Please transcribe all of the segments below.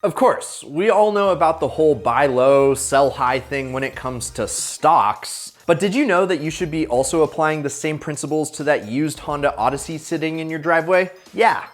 Of course, we all know about the whole buy low, sell high thing when it comes to stocks, but did you know that you should be also applying the same principles to that used Honda Odyssey sitting in your driveway? Yeah,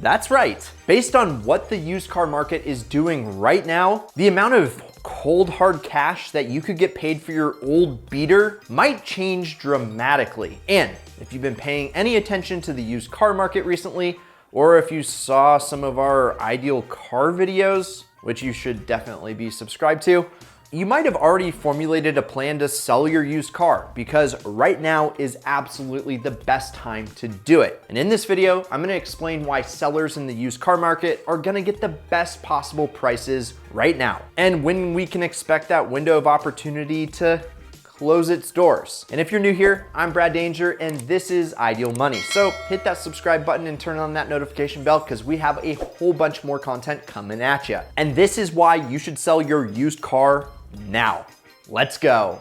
that's right. Based on what the used car market is doing right now, the amount of cold hard cash that you could get paid for your old beater might change dramatically. And if you've been paying any attention to the used car market recently, or if you saw some of our ideal car videos, which you should definitely be subscribed to, you might have already formulated a plan to sell your used car because right now is absolutely the best time to do it. And in this video, I'm gonna explain why sellers in the used car market are gonna get the best possible prices right now, and when we can expect that window of opportunity to close its doors. And if you're new here, I'm Brad Danger and this is Ideal Money. So hit that subscribe button and turn on that notification bell because we have a whole bunch more content coming at you. And this is why you should sell your used car now. Let's go.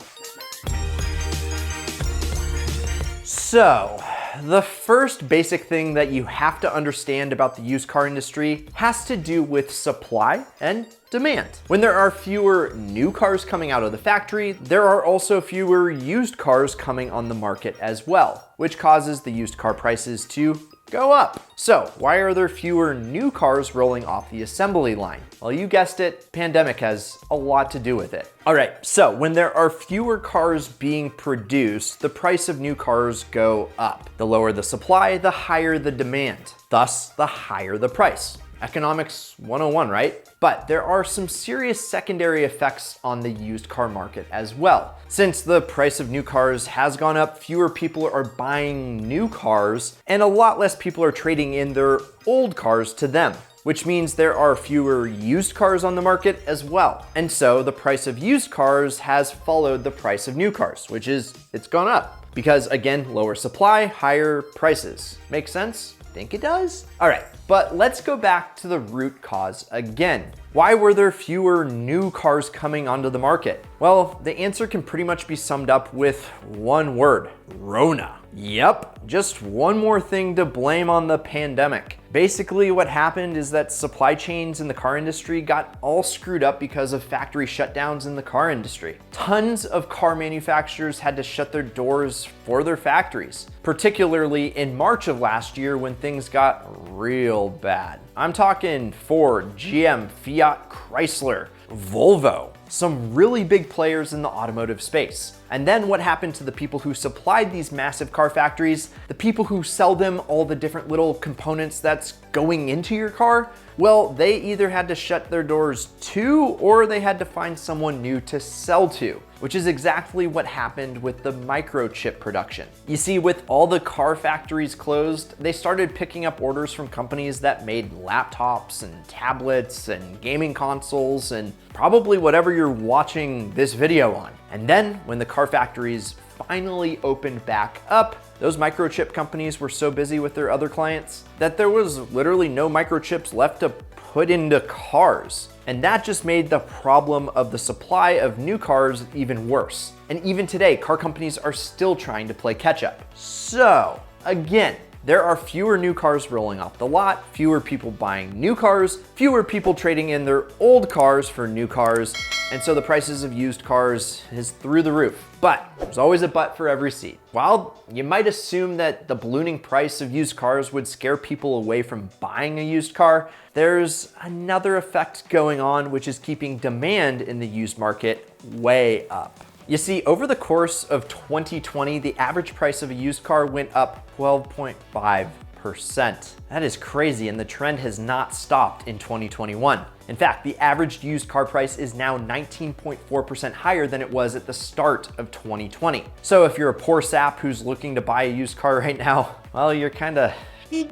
So, the first basic thing that you have to understand about the used car industry has to do with supply and demand. When there are fewer new cars coming out of the factory, there are also fewer used cars coming on the market as well, which causes the used car prices to go up. So why are there fewer new cars rolling off the assembly line? Well, you guessed it, pandemic has a lot to do with it. All right, so when there are fewer cars being produced, the price of new cars go up. The lower the supply, the higher the demand. Thus, the higher the price. Economics 101, right? But there are some serious secondary effects on the used car market as well. Since the price of new cars has gone up, fewer people are buying new cars and a lot less people are trading in their old cars to them, which means there are fewer used cars on the market as well. And so the price of used cars has followed the price of new cars, which is, it's gone up. Because again, lower supply, higher prices. Make sense? Think it does? All right, but let's go back to the root cause again. Why were there fewer new cars coming onto the market? Well, the answer can pretty much be summed up with one word: Rona. Yep, just one more thing to blame on the pandemic. Basically, what happened is that supply chains in the car industry got all screwed up because of factory shutdowns in the car industry. Tons of car manufacturers had to shut their doors for their factories, particularly in March of last year when things got real bad. I'm talking Ford, GM, Fiat, Chrysler, Volvo, some really big players in the automotive space. And then what happened to the people who supplied these massive car factories, the people who sell them all the different little components that's going into your car? Well, they either had to shut their doors too, or they had to find someone new to sell to, which is exactly what happened with the microchip production. You see, with all the car factories closed, they started picking up orders from companies that made laptops and tablets and gaming consoles and probably whatever you're watching this video on. And then when the car factories finally opened back up, those microchip companies were so busy with their other clients that there was literally no microchips left to put into cars. And that just made the problem of the supply of new cars even worse. And even today, car companies are still trying to play catch up. So again, there are fewer new cars rolling off the lot, fewer people buying new cars, fewer people trading in their old cars for new cars, and so the prices of used cars is through the roof. But there's always a but for every seed. While you might assume that the ballooning price of used cars would scare people away from buying a used car, there's another effect going on which is keeping demand in the used market way up. You see, over the course of 2020, the average price of a used car went up 12.5%. That is crazy, and the trend has not stopped in 2021. In fact, the average used car price is now 19.4% higher than it was at the start of 2020. So if you're a poor sap who's looking to buy a used car right now, well, you're kind of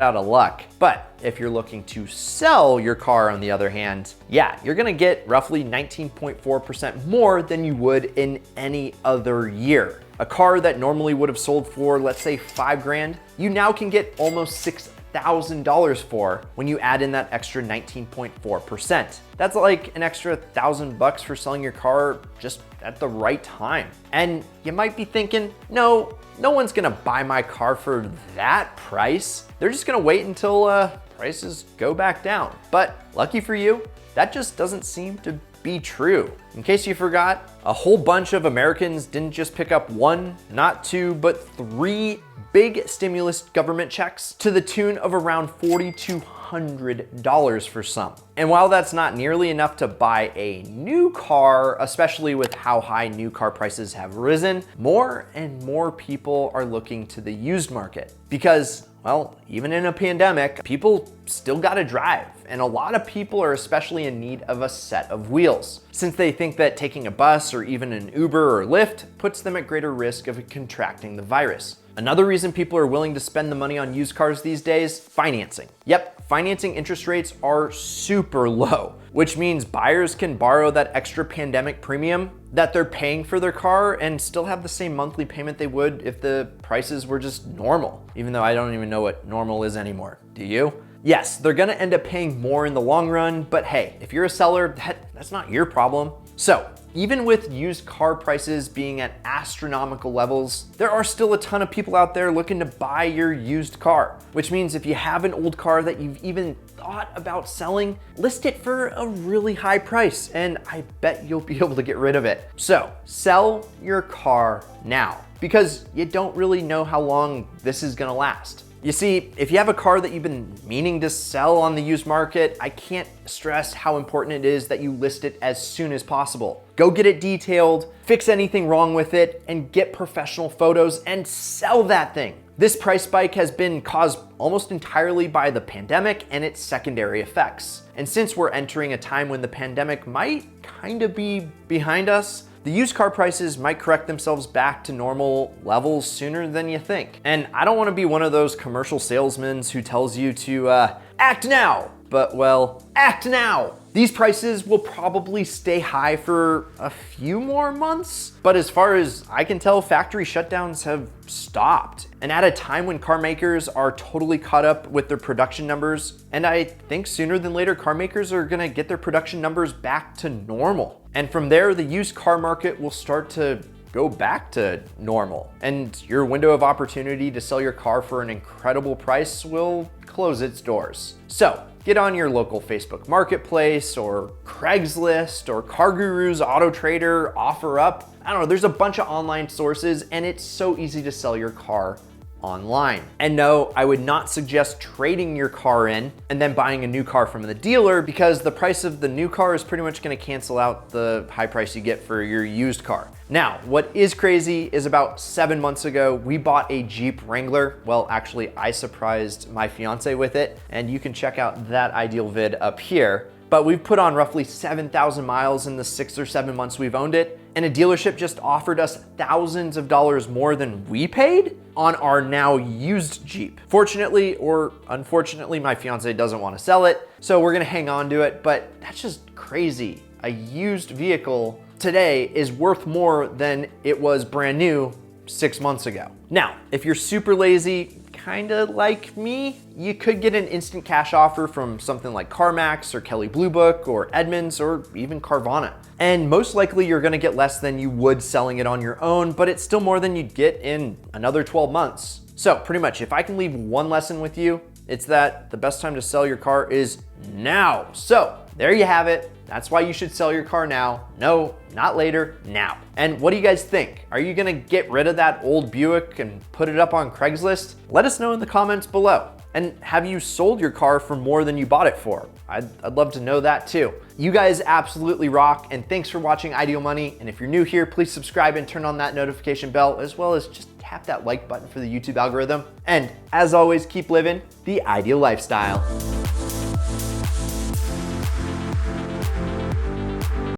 out of luck. But if you're looking to sell your car, on the other hand, yeah, you're gonna get roughly 19.4% more than you would in any other year. A car that normally would have sold for, let's say, $5,000, you now can get almost $6,000 for when you add in that extra 19.4%. That's like an extra $1,000 for selling your car just at the right time. And you might be thinking, no one's gonna buy my car for that price. They're just gonna wait until prices go back down. But lucky for you, that just doesn't seem to be true. In case you forgot, a whole bunch of Americans didn't just pick up one, not two, but three big stimulus government checks to the tune of around $4,200 for some. And while that's not nearly enough to buy a new car, especially with how high new car prices have risen, more and more people are looking to the used market because, well, even in a pandemic, people still gotta drive, and a lot of people are especially in need of a set of wheels, since they think that taking a bus or even an Uber or Lyft puts them at greater risk of contracting the virus. Another reason people are willing to spend the money on used cars these days, financing. Yep, financing interest rates are super low, which means buyers can borrow that extra pandemic premium that they're paying for their car and still have the same monthly payment they would if the prices were just normal, even though I don't even know what normal is anymore. Do you? Yes, they're gonna end up paying more in the long run, but hey, if you're a seller, that's not your problem. So, even with used car prices being at astronomical levels, there are still a ton of people out there looking to buy your used car, which means if you have an old car that you've even thought about selling, list it for a really high price, and I bet you'll be able to get rid of it. So, sell your car now, because you don't really know how long this is gonna last. You see, if you have a car that you've been meaning to sell on the used market, I can't stress how important it is that you list it as soon as possible. Go get it detailed, fix anything wrong with it, and get professional photos and sell that thing. This price spike has been caused almost entirely by the pandemic and its secondary effects. And since we're entering a time when the pandemic might kind of be behind us, the used car prices might correct themselves back to normal levels sooner than you think. And I don't want to be one of those commercial salesmen who tells you to act now, but well, act now. These prices will probably stay high for a few more months, but as far as I can tell, factory shutdowns have stopped. And at a time when car makers are totally caught up with their production numbers, and I think sooner than later, car makers are gonna get their production numbers back to normal. And from there, the used car market will start to go back to normal. And your window of opportunity to sell your car for an incredible price will close its doors. So, get on your local Facebook Marketplace or Craigslist or CarGurus, AutoTrader, OfferUp. I don't know, there's a bunch of online sources and it's so easy to sell your car online. And no, I would not suggest trading your car in and then buying a new car from the dealer, because the price of the new car is pretty much gonna cancel out the high price you get for your used car. Now, what is crazy is about 7 months ago, we bought a Jeep Wrangler. Well, actually, I surprised my fiance with it, and you can check out that ideal vid up here. But we've put on roughly 7,000 miles in the 6 or 7 months we've owned it, and a dealership just offered us thousands of dollars more than we paid on our now used Jeep. Fortunately or unfortunately, my fiance doesn't want to sell it, so we're gonna hang on to it, but that's just crazy. A used vehicle today is worth more than it was brand new 6 months ago. Now, if you're super lazy, kinda like me, you could get an instant cash offer from something like CarMax or Kelley Blue Book or Edmunds or even Carvana. And most likely you're gonna get less than you would selling it on your own, but it's still more than you'd get in another 12 months. So pretty much, if I can leave one lesson with you, it's that the best time to sell your car is now. So there you have it. That's why you should sell your car now. No, not later, now. And what do you guys think? Are you gonna get rid of that old Buick and put it up on Craigslist? Let us know in the comments below. And have you sold your car for more than you bought it for? I'd love to know that too. You guys absolutely rock, and thanks for watching Ideal Money. And if you're new here, please subscribe and turn on that notification bell, as well as just tap that like button for the YouTube algorithm. And as always, keep living the ideal lifestyle.